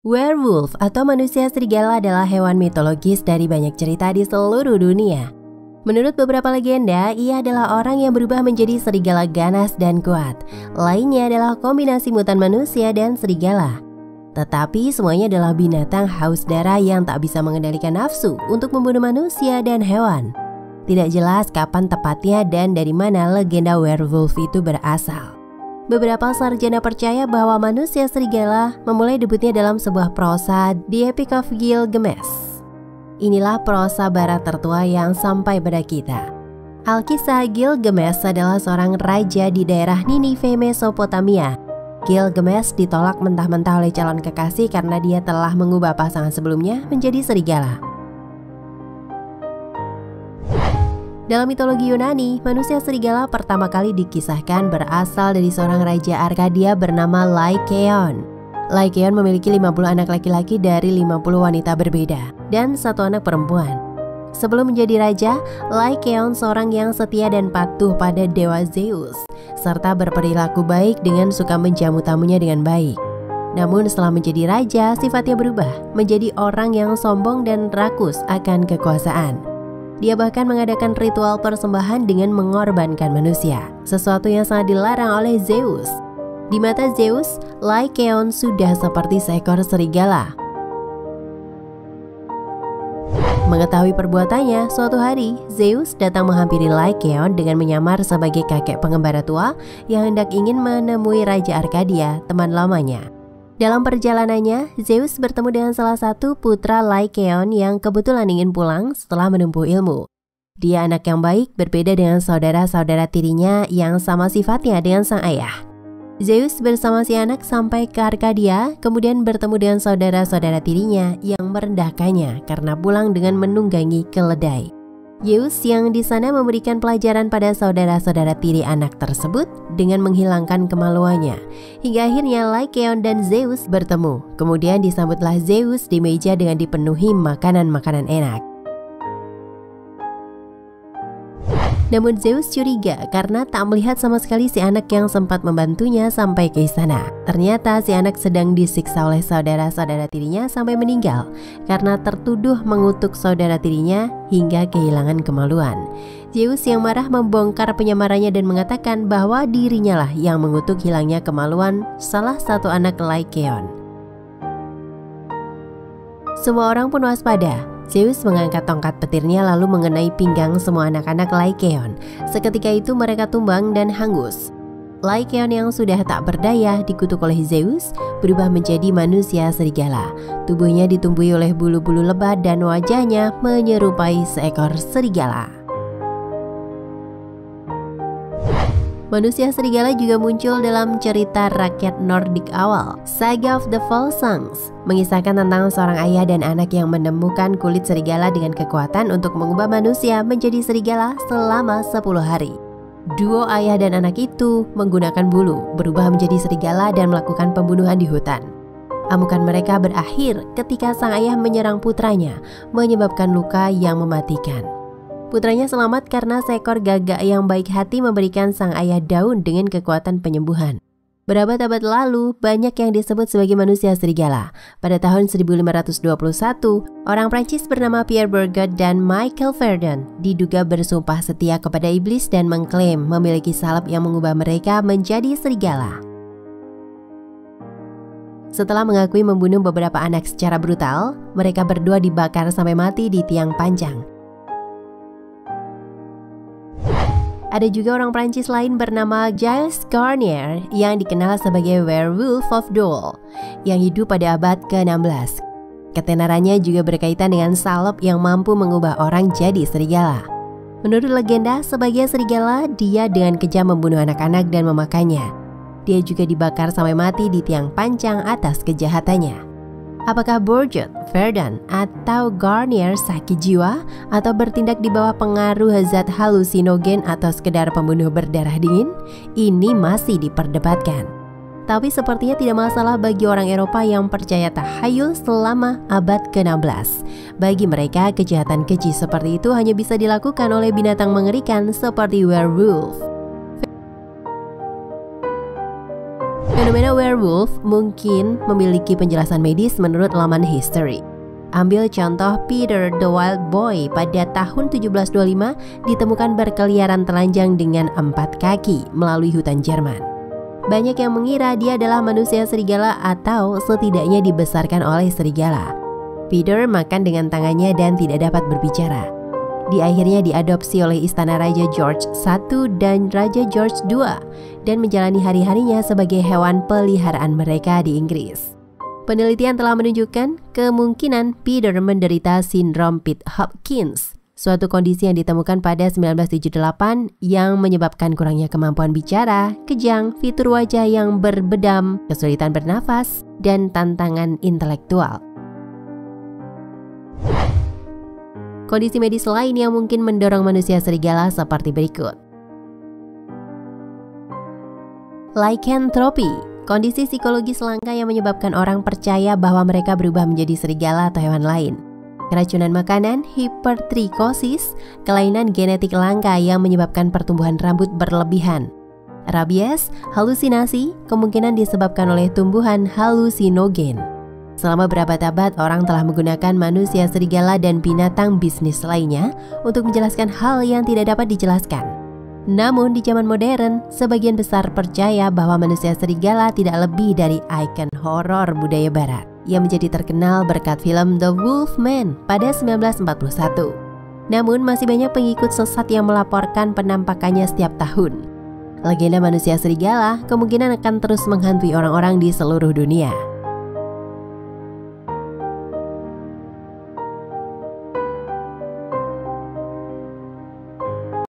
Werewolf atau manusia serigala adalah hewan mitologis dari banyak cerita di seluruh dunia. Menurut beberapa legenda, ia adalah orang yang berubah menjadi serigala ganas dan kuat. Lainnya adalah kombinasi mutan manusia dan serigala. Tetapi semuanya adalah binatang haus darah yang tak bisa mengendalikan nafsu untuk membunuh manusia dan hewan. Tidak jelas kapan tepatnya dan dari mana legenda werewolf itu berasal. Beberapa sarjana percaya bahwa manusia serigala memulai debutnya dalam sebuah prosa The Epic of Gilgamesh. Inilah prosa barat tertua yang sampai pada kita. Alkisah Gilgamesh adalah seorang raja di daerah Ninive, Mesopotamia. Gilgamesh ditolak mentah-mentah oleh calon kekasih karena dia telah mengubah pasangan sebelumnya menjadi serigala. Dalam mitologi Yunani, manusia serigala pertama kali dikisahkan berasal dari seorang raja Arkadia bernama Lycaon. Lycaon memiliki 50 anak laki-laki dari 50 wanita berbeda dan 1 anak perempuan. Sebelum menjadi raja, Lycaon seorang yang setia dan patuh pada dewa Zeus, serta berperilaku baik dengan suka menjamu tamunya dengan baik. Namun setelah menjadi raja, sifatnya berubah menjadi orang yang sombong dan rakus akan kekuasaan. Dia bahkan mengadakan ritual persembahan dengan mengorbankan manusia, sesuatu yang sangat dilarang oleh Zeus. Di mata Zeus, Lycaon sudah seperti seekor serigala. Mengetahui perbuatannya, suatu hari Zeus datang menghampiri Lycaon dengan menyamar sebagai kakek pengembara tua yang hendak ingin menemui Raja Arkadia, teman lamanya. Dalam perjalanannya, Zeus bertemu dengan salah satu putra Lycaon yang kebetulan ingin pulang setelah menempuh ilmu. Dia anak yang baik, berbeda dengan saudara-saudara tirinya yang sama sifatnya dengan sang ayah. Zeus bersama si anak sampai ke Arkadia, kemudian bertemu dengan saudara-saudara tirinya yang merendahkannya karena pulang dengan menunggangi keledai. Zeus yang di sana memberikan pelajaran pada saudara-saudara tiri anak tersebut dengan menghilangkan kemaluannya. Hingga akhirnya Lycaon dan Zeus bertemu. Kemudian disambutlah Zeus di meja dengan dipenuhi makanan-makanan enak. Namun Zeus curiga karena tak melihat sama sekali si anak yang sempat membantunya sampai ke istana. Ternyata si anak sedang disiksa oleh saudara-saudara tirinya sampai meninggal karena tertuduh mengutuk saudara tirinya hingga kehilangan kemaluan. Zeus yang marah membongkar penyamarannya dan mengatakan bahwa dirinya lah yang mengutuk hilangnya kemaluan salah satu anak Lycaon. Semua orang pun waspada. Zeus mengangkat tongkat petirnya lalu mengenai pinggang semua anak-anak Lycaon. Seketika itu mereka tumbang dan hangus. Lycaon yang sudah tak berdaya dikutuk oleh Zeus berubah menjadi manusia serigala. Tubuhnya ditumbuhi oleh bulu-bulu lebat dan wajahnya menyerupai seekor serigala. Manusia serigala juga muncul dalam cerita rakyat Nordik awal, Saga of the Volsungs, mengisahkan tentang seorang ayah dan anak yang menemukan kulit serigala dengan kekuatan untuk mengubah manusia menjadi serigala selama 10 hari. Duo ayah dan anak itu menggunakan bulu, berubah menjadi serigala dan melakukan pembunuhan di hutan. Amukan mereka berakhir ketika sang ayah menyerang putranya, menyebabkan luka yang mematikan. Putranya selamat karena seekor gagak yang baik hati memberikan sang ayah daun dengan kekuatan penyembuhan. Berabad-abad lalu, banyak yang disebut sebagai manusia serigala. Pada tahun 1521, orang Prancis bernama Pierre Bergot dan Michael Verdun diduga bersumpah setia kepada iblis dan mengklaim memiliki salep yang mengubah mereka menjadi serigala. Setelah mengakui membunuh beberapa anak secara brutal, mereka berdua dibakar sampai mati di tiang panjang. Ada juga orang Prancis lain bernama Gilles Garnier yang dikenal sebagai Werewolf of Dole yang hidup pada abad ke-16. Ketenarannya juga berkaitan dengan salep yang mampu mengubah orang jadi serigala. Menurut legenda, sebagai serigala, dia dengan kejam membunuh anak-anak dan memakannya. Dia juga dibakar sampai mati di tiang panjang atas kejahatannya. Apakah Bergot, Verdun, atau Garnier sakit jiwa atau bertindak di bawah pengaruh zat halusinogen atau sekedar pembunuh berdarah dingin? Ini masih diperdebatkan. Tapi sepertinya tidak masalah bagi orang Eropa yang percaya tahayul selama abad ke-16. Bagi mereka, kejahatan keji seperti itu hanya bisa dilakukan oleh binatang mengerikan seperti werewolf. Fenomena werewolf mungkin memiliki penjelasan medis menurut laman History. Ambil contoh Peter the Wild Boy pada tahun 1725 ditemukan berkeliaran telanjang dengan 4 kaki melalui hutan Jerman. Banyak yang mengira dia adalah manusia serigala atau setidaknya dibesarkan oleh serigala. Peter makan dengan tangannya dan tidak dapat berbicara. Akhirnya diadopsi oleh Istana Raja George I dan Raja George II dan menjalani hari-harinya sebagai hewan peliharaan mereka di Inggris. Penelitian telah menunjukkan kemungkinan Peter menderita sindrom Pitt-Hopkins, suatu kondisi yang ditemukan pada 1978 yang menyebabkan kurangnya kemampuan bicara, kejang, fitur wajah yang berbedam, kesulitan bernafas, dan tantangan intelektual. Kondisi medis lain yang mungkin mendorong manusia serigala seperti berikut. Lycanthropy, kondisi psikologis langka yang menyebabkan orang percaya bahwa mereka berubah menjadi serigala atau hewan lain. Keracunan makanan, hipertrikosis, kelainan genetik langka yang menyebabkan pertumbuhan rambut berlebihan. Rabies, halusinasi, kemungkinan disebabkan oleh tumbuhan halusinogen. Selama berabad-abad, orang telah menggunakan manusia serigala dan binatang bisnis lainnya untuk menjelaskan hal yang tidak dapat dijelaskan. Namun di zaman modern, sebagian besar percaya bahwa manusia serigala tidak lebih dari ikon horor budaya barat yang menjadi terkenal berkat film The Wolfman pada 1941. Namun masih banyak pengikut sesat yang melaporkan penampakannya setiap tahun. Legenda manusia serigala kemungkinan akan terus menghantui orang-orang di seluruh dunia.